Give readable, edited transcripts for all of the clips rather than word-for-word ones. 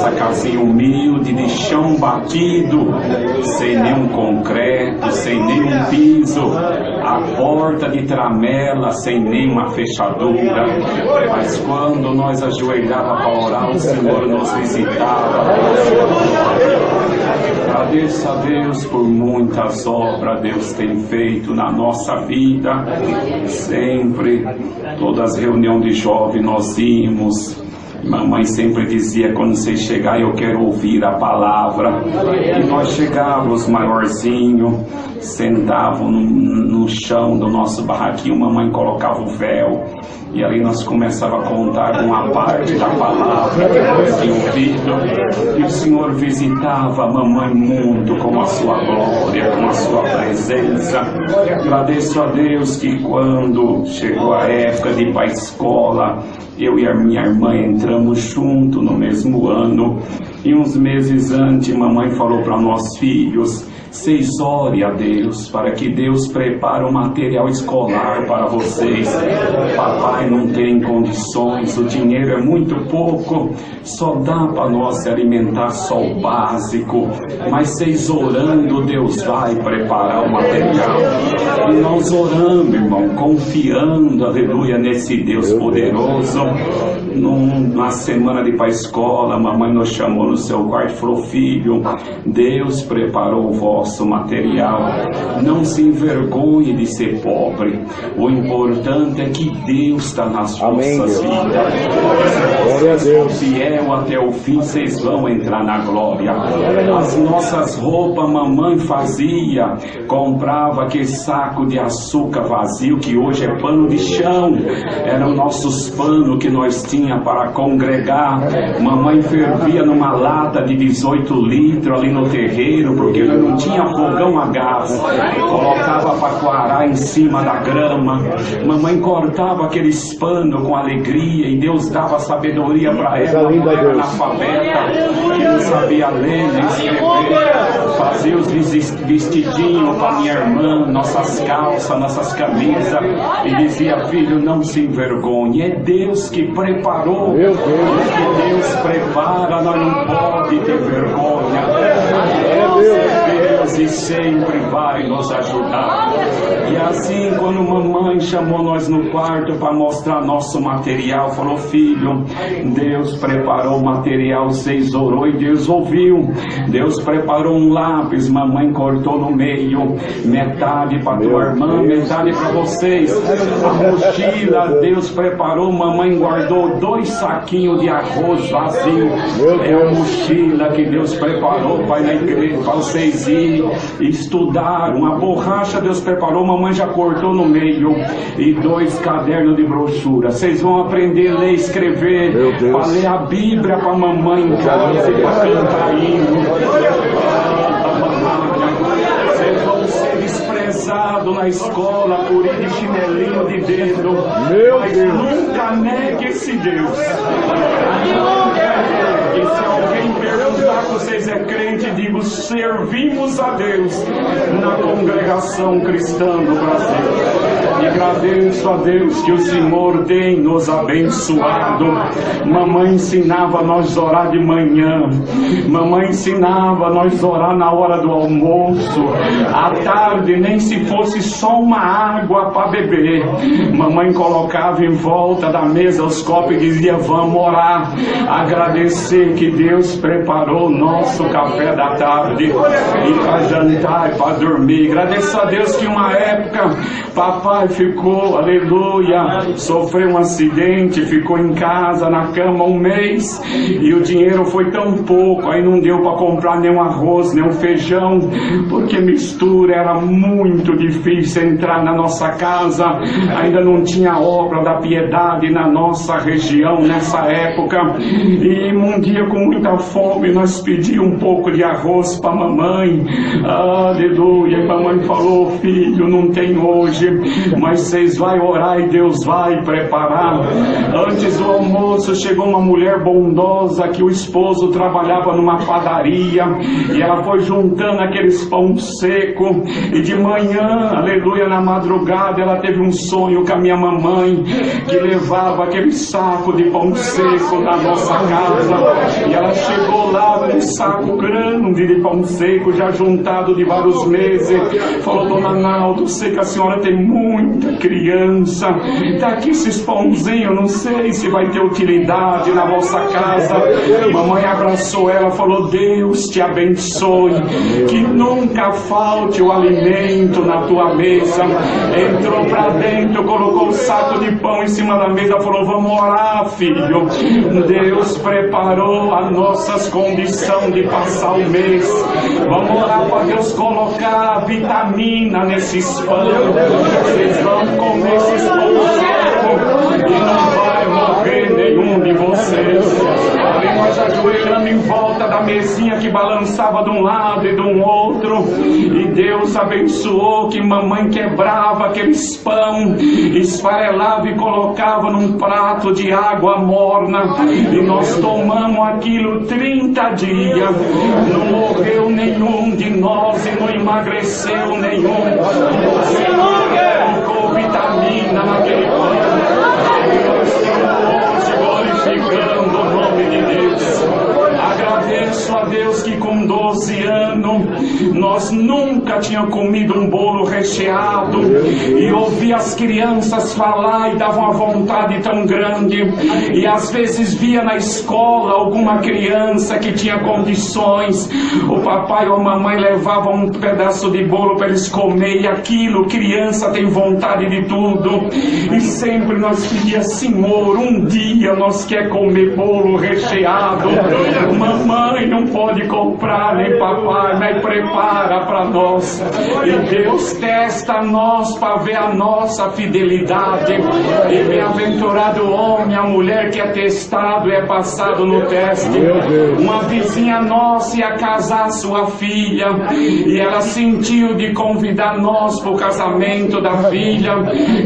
nossa casinha humilde, de chão batido, sem nenhum concreto, sem nenhum piso, a porta de tramela, sem nenhuma fechadura. Mas quando nós ajoelhava para orar, o Senhor nos visitava. Agradeço a Deus por muitas obras Deus tem feito na nossa vida. Sempre, todas as reuniões de jovens nós íamos. Mamãe sempre dizia, quando vocês chegarem eu quero ouvir a palavra. E nós chegávamos maiorzinho, sentavam no chão do nosso barraquinho, mamãe colocava o véu. E ali nós começávamos a contar uma parte da palavra que nós tínhamos ouvido. E o Senhor visitava a mamãe muito com a sua glória, com a sua presença. Agradeço a Deus que quando chegou a época de ir para a escola, eu e a minha irmã entramos junto no mesmo ano. E uns meses antes, mamãe falou para nós filhos, vocês orem a Deus para que Deus prepare o material escolar para vocês. Papai não tem condições, o dinheiro é muito pouco, só dá para nós se alimentar só o básico. Mas vocês orando, Deus vai preparar o material. E nós oramos, irmão, confiando, aleluia, nesse Deus poderoso. Na semana de ir para a escola, a mamãe nos chamou no seu quarto e falou, filho, Deus preparou o vosso material. Não se envergonhe de ser pobre. O importante é que Deus está nas vossas vidas. Se vocês for fiel até o fim, vocês vão entrar na glória. As nossas roupas, mamãe fazia, comprava aquele saco de açúcar vazio, que hoje é pano de chão. Eram nossos panos que nós tínhamos para congregar. Mamãe fervia numa lata de 18 litros ali no terreiro, porque não tinha fogão a gás. Colocava para coarar em cima da grama. Mamãe cortava aqueles panos com alegria e Deus dava sabedoria para ela. Ela era analfabeta, que não sabia ler nem escrever. Fazia os vestidinhos para minha irmã, nossas calças, nossas camisas, e dizia, filho, não se envergonhe, é Deus que preparou. O que Deus prepara, nós não podemos ter vergonha. Deus e sempre vai nos ajudar. E assim, quando mamãe chamou nós no quarto para mostrar nosso material, falou, filho, Deus preparou o material, vocês orou e Deus ouviu. Deus preparou um lápis, mamãe cortou no meio, metade para tua irmã, metade para vocês. A mochila, Deus preparou, mamãe guardou 2 saquinhos de arroz vazio. É a mochila que Deus preparou para ir na igreja, para vocês irem estudar. Uma borracha Deus preparou, mamãe já cortou no meio, e 2 cadernos de brochura. Vocês vão aprender a ler e escrever, para ler a Bíblia para mamãe em casa, para cantar hino. Vocês vão ser desprezados na escola por ir de chinelinho de dedo. Mas nunca negue esse Deus. E se alguém perguntar que vocês é crente, digo, servimos a Deus na congregação cristã do Brasil. E agradeço a Deus que o Senhor tem nos abençoado. Mamãe ensinava nós a orar de manhã. Mamãe ensinava nós a orar na hora do almoço. À tarde, nem se fosse só uma água para beber. Mamãe colocava em volta da mesa os copos e dizia, vamos orar. Agradecer que Deus preparou o nosso café da tarde. E para jantar e para dormir. Agradeço a Deus que uma época, papai ficou, aleluia, sofreu um acidente, ficou em casa, na cama 1 mês, e o dinheiro foi tão pouco, aí não deu para comprar nem um arroz, nem um feijão, porque mistura era muito difícil entrar na nossa casa, ainda não tinha obra da piedade na nossa região nessa época, e um dia com muita fome, nós pedimos um pouco de arroz para mamãe, aleluia, e mamãe falou, filho, não tem hoje, mas vocês vão orar e Deus vai preparar. Antes do almoço chegou uma mulher bondosa que o esposo trabalhava numa padaria e ela foi juntando aqueles pão seco, e de manhã, aleluia, na madrugada ela teve um sonho com a minha mamãe que levava aquele saco de pão seco na nossa casa, e ela chegou lá com um saco grande de pão seco já juntado de vários meses. Falou: dona Naldo, sei que a senhora tem muita criança, tá aqui esses pãozinhos, não sei se vai ter utilidade na vossa casa. Mamãe abraçou ela, falou: Deus te abençoe, que nunca falte o alimento na tua mesa. Entrou pra dentro, colocou o saco de pão em cima da mesa, falou: vamos orar, filho. Deus preparou as nossas condições de passar o mês. Vamos orar para Deus colocar vitamina nesses pães. Vocês vão comer esses pães secos e não vai morrer nenhum de vocês. Ali nós ajoelhando em volta da mesinha que balançava de um lado e de um outro, e Deus abençoou que mamãe quebrava aqueles pão, esfarelava e colocava num prato de água morna, e nós tomamos aquilo 30 dias. Não morreu nenhum de nós e não emagreceu nenhum. Colocou vitamina naquele pão. Hoje glorificando o nome de Deus. Agradeço a Deus que com 12 anos nós nunca tínhamos comido um bolo recheado, e ouvi as crianças falar e dava uma vontade tão grande, e às vezes via na escola alguma criança que tinha condições, o papai ou a mamãe levava um pedaço de bolo para eles comer, e aquilo, criança tem vontade de tudo, e sempre nós pedíamos: Senhor, um dia nós quer comer bolo recheado. Mamãe não pode comprar, nem papai, mas prepara para nós. E Deus testa nós para ver a nossa fidelidade. E bem-aventurado o homem, a mulher que é testado e é passado no teste. Uma vizinha nossa ia casar sua filha, e ela sentiu de convidar nós para o casamento da filha.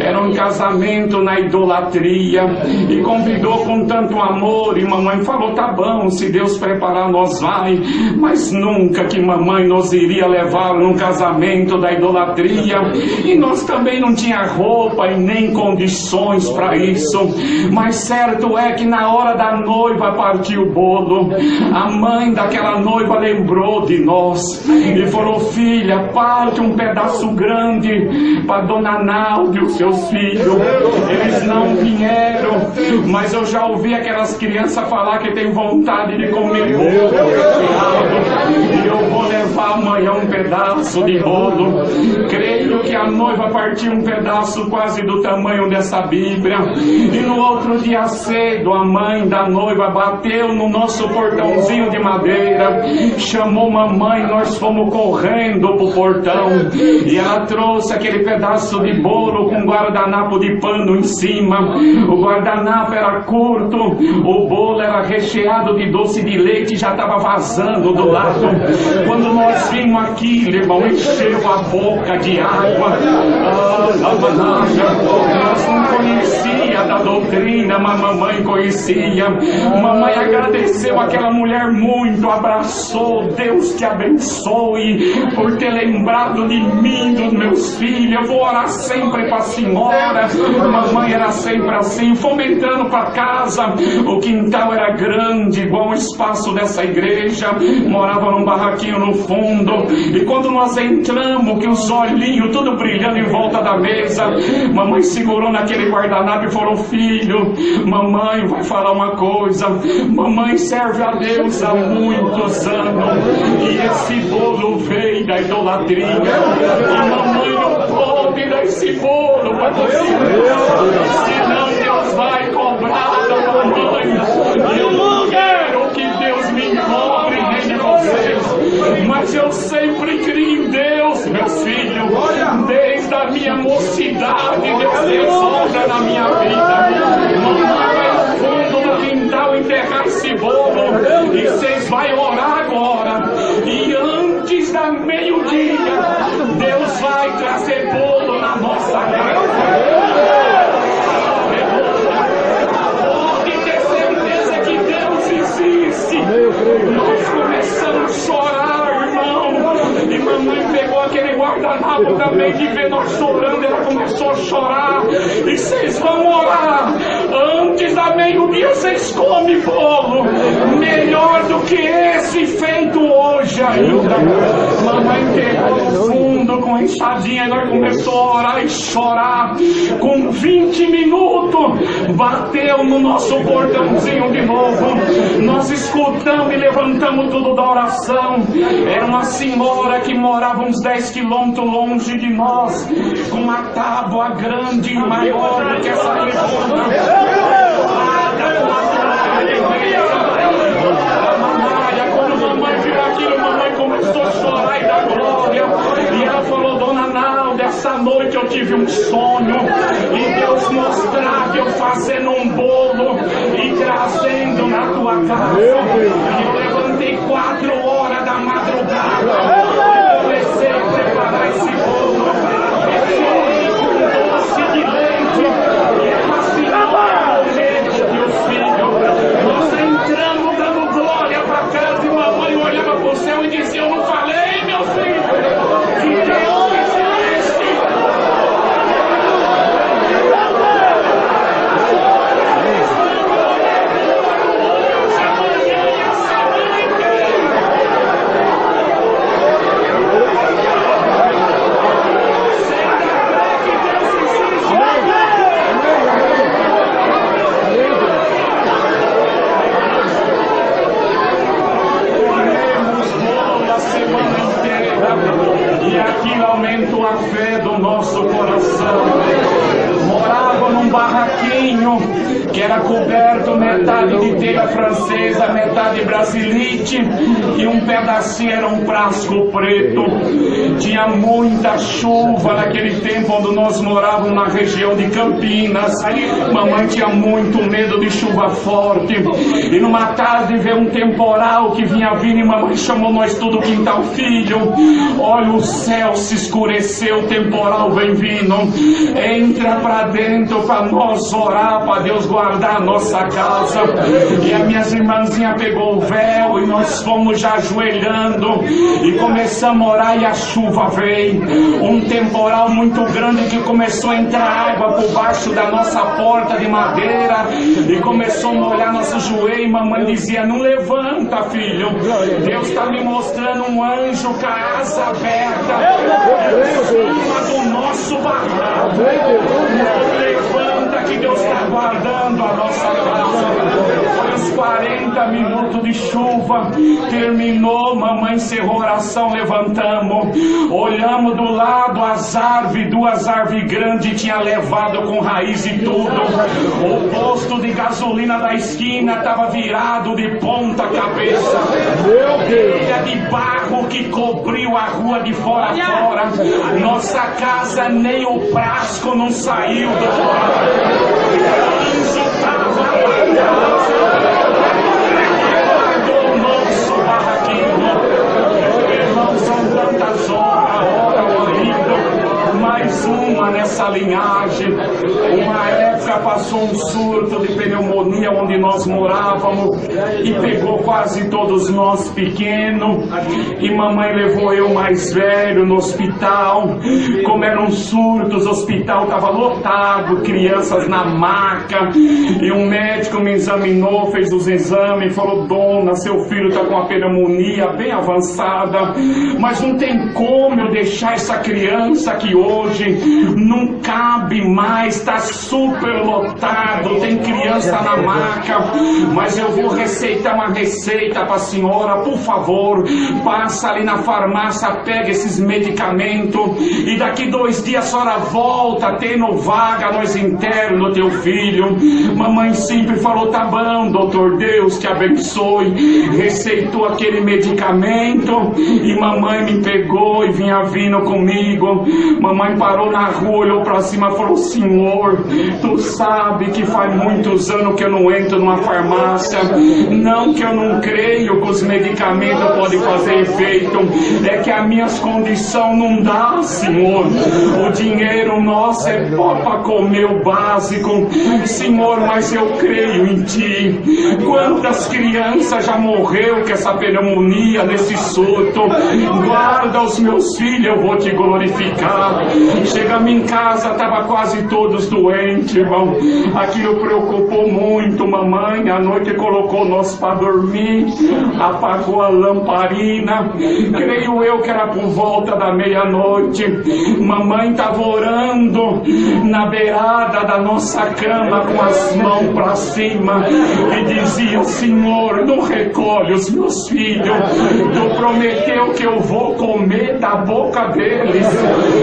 Era um casamento na idolatria, e convidou com tanto amor, e mamãe falou: tá bom, se Deus preparar nós vai, mas nunca que mamãe nos iria levar num casamento da idolatria, e nós também não tinha roupa e nem condições para isso. Mas certo é que na hora da noiva partir o bolo, a mãe daquela noiva lembrou de nós e falou: filha, parte um pedaço grande para dona Naldo e os seus filhos. Eles não vieram, mas eu já ouvi aquelas crianças falar que tem vontade de comer bolo recheado, e eu vou levar amanhã um pedaço de bolo. Creio que a noiva partiu um pedaço quase do tamanho dessa Bíblia, e no outro dia cedo a mãe da noiva bateu no nosso portãozinho de madeira, chamou mamãe, nós fomos correndo pro portão, e ela trouxe aquele pedaço de bolo com guardanapo de pano em cima. O guardanapo era curto, o bolo era recheado de doce de leite, já estava vazando do lado. Quando nós vimos aquilo, irmão, encheu a boca de água. Nós não conhecia da doutrina, mas mamãe conhecia. Mamãe agradeceu aquela mulher muito, abraçou: Deus te abençoe por ter lembrado de mim, dos meus filhos. Eu vou orar sempre para a senhora. Mamãe era sempre assim. Fomos entrando para casa, o quintal era grande, igual o espaço dessa igreja. Morava num barraquinho no fundo, e quando nós entramos, que os olhinhos tudo brilhando em volta da mesa, mamãe segurou naquele guardanapo e falou: filho, mamãe vai falar uma coisa. Mamãe serve a Deus há muitos anos, e esse bolo veio da idolatria, e mamãe não pode dar esse bolo para você, senão Deus vai cobrar da mamãe. Eu não quero que Deus me cobre nem de vocês, mas eu sempre criei em Deus, meus filhos. Desde a minha mocidade, Deus fez obra na minha vida. Mamãe vai no fundo do quintal enterrar esse bolo, e vocês vão orar agora, e antes da meio-dia Deus vai trazer bolo na nossa casa. Nós começamos a chorar, irmão. E mamãe pegou aquele guardanapo também de ver nós chorando. Ela começou a chorar. E vocês vão orar. Antes da meio-dia vocês comem bolo. Melhor do que esse feito hoje ainda. Mamãe pegou no fundo com a enxadinha. E nós começamos a orar e chorar. Com 20 minutos bateu no nosso portãozinho de novo. Nós escutamos e levantamos tudo da oração. Era uma senhora que morava uns 10 quilômetros longe de nós, com uma tábua grande e maior do que essa redonda. Quando mamãe viu aquilo, mamãe começou a chorar e dar glória. E ela falou: Dona Nalda, essa noite eu tive um sonho e Deus mostrava eu fazendo um bolo e trazendo na tua casa. E eu levantei 4 horas da madrugada e comecei a preparar esse bolo. Com doce de leite e uma senhora morrendo de os filhos. Nós entramos dando glória para casa e mamãe olhava para o céu e dizia: eu não falei, meu filho, que Deus fizesse. E aquilo aumentou a fé do nosso coração. Morava num barraquinho que era coberto metade de telha francesa, metade brasilite, e um pedacinho era um frasco preto. Tinha muita chuva naquele tempo onde nós morávamos na região de Campinas. Mamãe tinha muito medo de chuva forte. E numa tarde veio um temporal que vinha vindo e mamãe chamou nós tudo quintal: filho, olha, o céu se escureceu, o temporal vem vindo. Entra pra dentro pra nós orar, pra Deus guardar a nossa casa. E as minhas irmãzinhas pegou o véu e nós fomos já ajoelhando e começamos a orar, e a chuva veio. Um temporal muito grande que começou a entrar água por baixo da nossa porta de madeira e começou a molhar nosso joelho. E mamãe dizia: não levanta, filho, Deus está me mostrando um anjo com a asa aberta em cima do nosso barraco. Não levanta que Deus está guardando a nossa casa. Foi uns 40 minutos de chuva, terminou, mamãe encerrou a oração, levantamos, olhamos do lado as árvores, 2 árvores grandes tinha levado com raiz e tudo. O posto de gasolina da esquina estava virado de ponta cabeça. Telha de barro que cobriu a rua de fora a fora. Nossa casa nem o frasco não saiu do nosso barraquinho. Irmãos, são tantas horas morrendo. Mais uma nessa linhagem. Uma época passou um surto de pneumonia onde nós morávamos e pegou quase todos nós pequenos. E mamãe levou eu mais velho no hospital. Como eram surtos, o hospital estava lotado, crianças na maca. E um médico me examinou, fez os exames, falou: dona, seu filho está com uma pneumonia bem avançada, mas não tem como eu deixar essa criança aqui hoje, não cabe mais, está super lotado, tem criança na maca, mas eu vou receitar uma receita para a senhora, por favor, passa ali na farmácia, pega esses medicamentos e daqui 2 dias a senhora volta, tendo vaga, nós internos do teu filho. Mamãe sempre falou: tá bom, doutor, Deus te abençoe. Receitou aquele medicamento e mamãe me pegou e vinha vindo comigo. Mamãe parou na rua, olhou pra cima e falou: senhor, tu sabe sabe que faz muitos anos que eu não entro numa farmácia. Não que eu não creio que os medicamentos podem fazer efeito, é que as minhas condições não dá, Senhor. O dinheiro nosso é para comer o básico, Senhor, mas eu creio em Ti. Quantas crianças já morreu com essa pneumonia, nesse surto? Guarda os meus filhos, eu vou Te glorificar. Chegamos em casa, estava quase todos doentes, irmão. Aquilo preocupou muito, mamãe. À noite colocou nós para dormir, apagou a lamparina. Creio eu que era por volta da meia-noite. Mamãe estava orando na beirada da nossa cama com as mãos para cima e dizia: Senhor, não recolhe os meus filhos. Tu prometeu que eu vou comer da boca deles.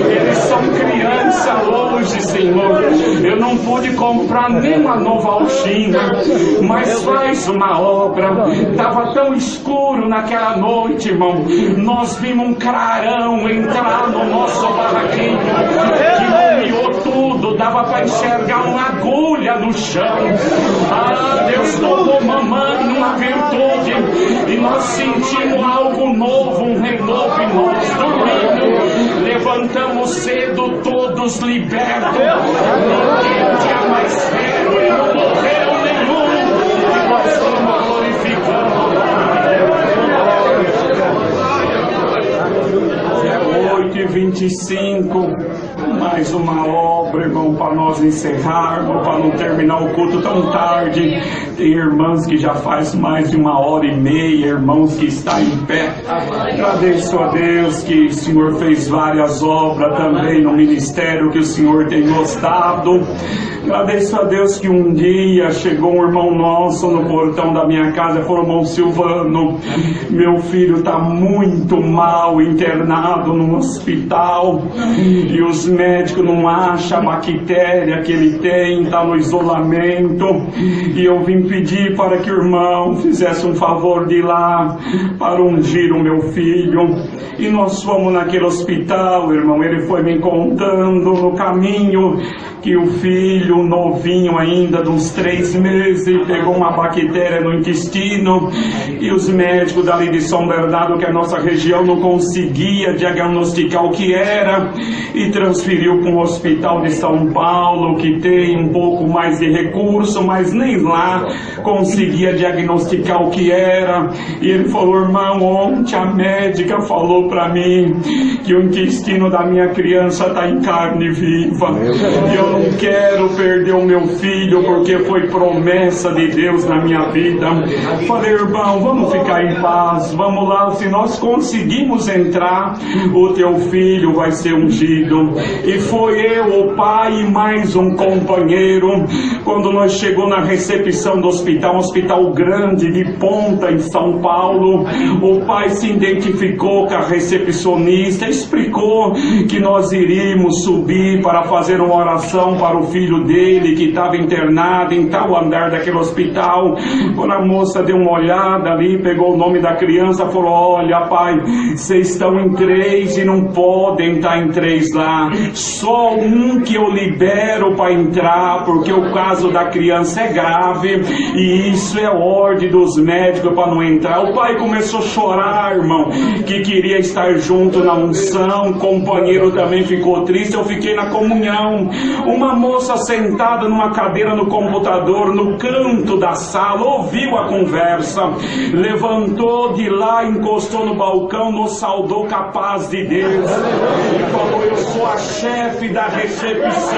Eles são crianças hoje, Senhor. Eu não pude comprar nem uma nova alxina, mas faz uma obra. Estava tão escuro naquela noite, irmão. Nós vimos um clarão entrar no nosso barraquinho que iluminou tudo. Dava para enxergar uma agulha no chão. Ah, Deus tomou mamãe numa virtude e nós sentimos algo novo, um renovo em nós. Dormindo, levantamos cedo, todos libertos. Ninguém tinha mais febre, não morreu nenhum. E nós estamos glorificando. 8h25, mais uma obra, irmão, para nós encerrarmos, para não terminar o culto tão tarde. Tem irmãs que já faz mais de 1h30, irmãos que estão em pé. Agradeço a Deus que o Senhor fez várias obras também no ministério que o Senhor tem nos dado. Agradeço a Deus que um dia chegou um irmão nosso no portão da minha casa, foi o irmão Silvano. Meu filho está muito mal, internado no hospital, e os médicos não acham a bactéria que ele tem, está no isolamento. E eu vim pedir para que o irmão fizesse um favor de ir lá para ungir o meu filho. E nós fomos naquele hospital, irmão. Ele foi me contando no caminho que o filho novinho ainda, de uns 3 meses, pegou uma bactéria no intestino, e os médicos dali de São Bernardo, que é a nossa região, não conseguia diagnosticar o que era, e transferiu para um hospital de São Paulo, que tem um pouco mais de recurso, mas nem lá conseguia diagnosticar o que era. E ele falou: irmão, ontem a médica falou para mim que o intestino da minha criança está em carne viva, e eu não quero perder o meu filho, porque foi promessa de Deus na minha vida. Falei: irmão, vamos ficar em paz, vamos lá, se nós conseguimos entrar, o teu filho vai ser ungido. E foi eu, o pai e mais um companheiro. Quando nós chegamos na recepção do hospital, um hospital grande de ponta em São Paulo, o pai se identificou com a recepcionista, explicou que nós iríamos subir para fazer uma oração para o filho dele que estava internado em tal andar daquele hospital. Quando a moça deu uma olhada ali, pegou o nome da criança, falou: olha, pai, vocês estão em 3 e não podem estar em 3 lá, só um que eu libero para entrar, porque o caso da criança é grave e isso é ordem dos médicos para não entrar. O pai começou a chorar, irmão, que queria estar junto na unção. O companheiro também ficou triste. Eu fiquei na comunhão. Uma moça sentada numa cadeira no computador, no canto da sala, ouviu a conversa, levantou de lá, encostou no balcão, nos saudou com a paz de Deus e falou: eu sou a chefe da recepção,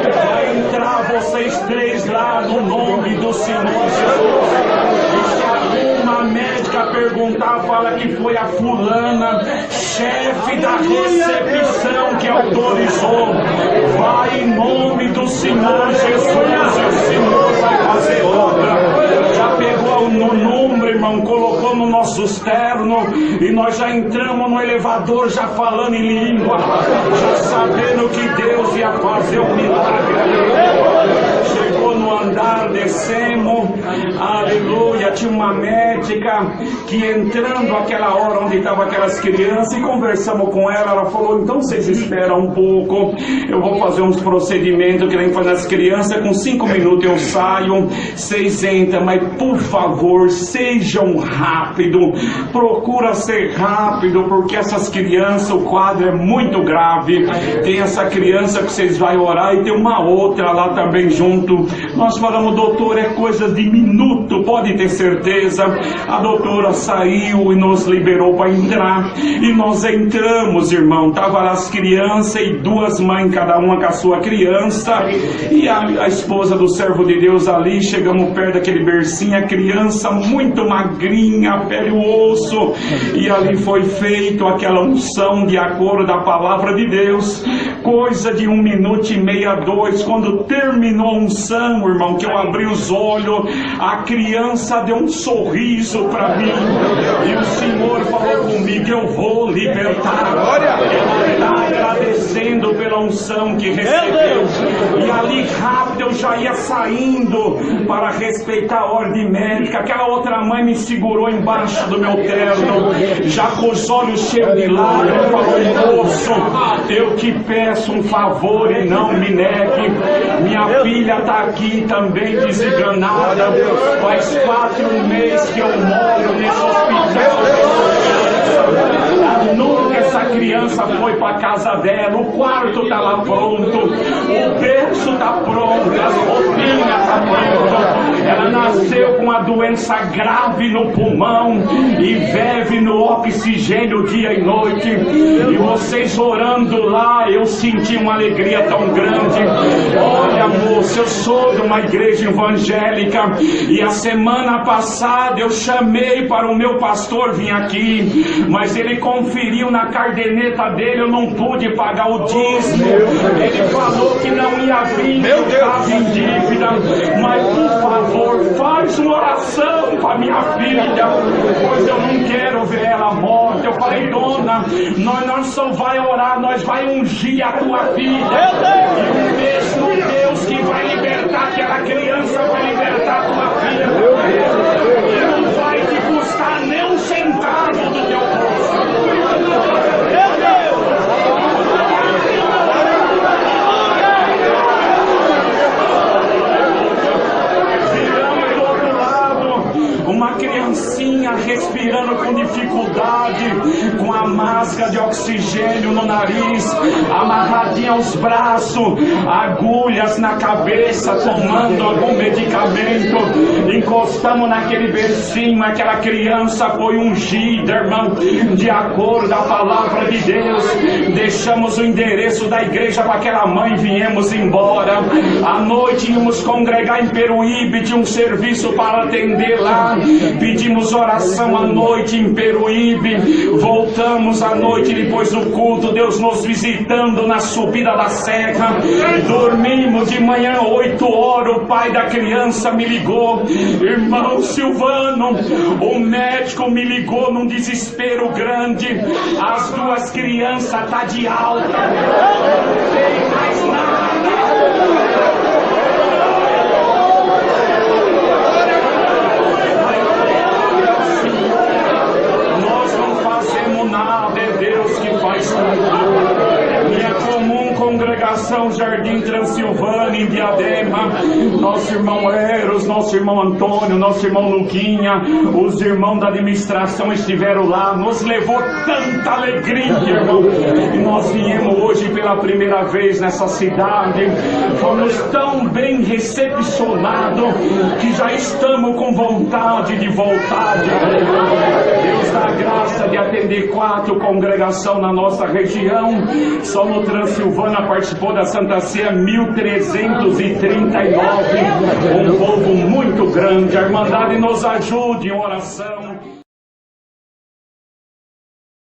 vai entrar vocês 3 lá no nome do Senhor Jesus. E se alguma médica perguntar, fala que foi a fulana, chefe da recepção, que autorizou. Vai em nome do Senhor Jesus, e o Senhor vai fazer obra. Já pegou no número, irmão, colocou no nosso externo, e nós já entramos no elevador já falando em língua, já sabendo que Deus ia fazer um milagre. Chegou no andar, descemos, aleluia. Tinha uma médica que entrando aquela hora onde estavam aquelas crianças e conversamos com ela, ela falou, então vocês esperam um pouco, eu vou fazer uns procedimentos que nem faz nas crianças, com 5 minutos eu saio, vocês entram, mas por favor, sejam rápido, procura ser rápido, porque essas crianças, o quadro é muito grave. Tem essa criança que vocês vão orar e tem uma outra lá também junto. Nós falamos, doutor, é coisa de minuto, pode ter certeza. A doutora saiu e nos liberou para entrar, e nós entramos, irmão, tava lá as crianças e 2 mães, cada uma com a sua criança, e a esposa do servo de Deus ali. Chegamos perto daquele bercinho, a criança muito magrinha, pele e osso, e ali foi feito aquela unção de acordo da palavra de Deus, coisa de 1 minuto e meio, 2, quando terminou a unção, irmão, que eu abri os olhos, a criança deu um sorriso para mim, e o Senhor falou comigo, eu vou libertar. Ela está agradecendo pela unção que recebeu, e ali rápido eu já ia saindo para respeitar a ordem médica. Aquela outra mãe me segurou embaixo do meu terno, já com os olhos cheios de lágrimas, falou, moço, eu te peço um favor e não me negue, minha filha está aqui também desenganada, faz 4 meses que eu moro nesse hospital. Nunca essa criança foi para casa dela, o quarto está lá pronto, o berço está pronto, as roupinhas estão prontas. Ela nasceu com uma doença grave no pulmão e vive no oxigênio dia e noite. E vocês orando lá, eu senti uma alegria tão grande. Olha, moça, eu sou de uma igreja evangélica e a semana passada eu chamei para o meu pastor vir aqui, mas ele conferiu na caderneta dele, eu não pude pagar o dízimo. Ele falou que não ia vir, que eu estava em dívida, mas por favor, faz uma oração para minha filha, pois eu não quero ver ela morta. Eu falei, dona, nós só vai orar, nós vai ungir a tua filha, e o mesmo Deus que vai libertar aquela criança vai libertar a tua filha, e não vai te custar nem um centavo do teu bolso. Uma criancinha respirando com dificuldade, com a máscara de oxigênio no nariz, amarradinha aos braços, agulhas na cabeça, tomando algum medicamento. Encostamos naquele bercinho, aquela criança foi ungida, irmão, de acordo da palavra de Deus. Deixamos o endereço da igreja para aquela mãe, viemos embora. À noite íamos congregar em Peruíbe, tinha um serviço para atender lá. Pedimos oração à noite em Peruíbe, voltamos à noite depois do culto, Deus nos visitando na subida da serra, dormimos de manhã 8 horas, o pai da criança me ligou, irmão Silvano, o médico me ligou num desespero grande, as 2 crianças estão de alta, não tem mais nada. Nada, é Deus que faz tudo. Minha comum congregação Jardim Transilvânia em Diadema, nosso irmão Eros, nosso irmão Antônio, nosso irmão Luquinha, os irmãos da administração estiveram lá, nos levou tanta alegria, irmão, e nós viemos hoje pela primeira vez nessa cidade, fomos tão bem recepcionados que já estamos com vontade de voltar. Deus dá graça de atender 4 congregações na nossa região. Só no Transilvânia participou da Santa Ceia 1339, um povo muito grande. A Irmandade nos ajude em oração.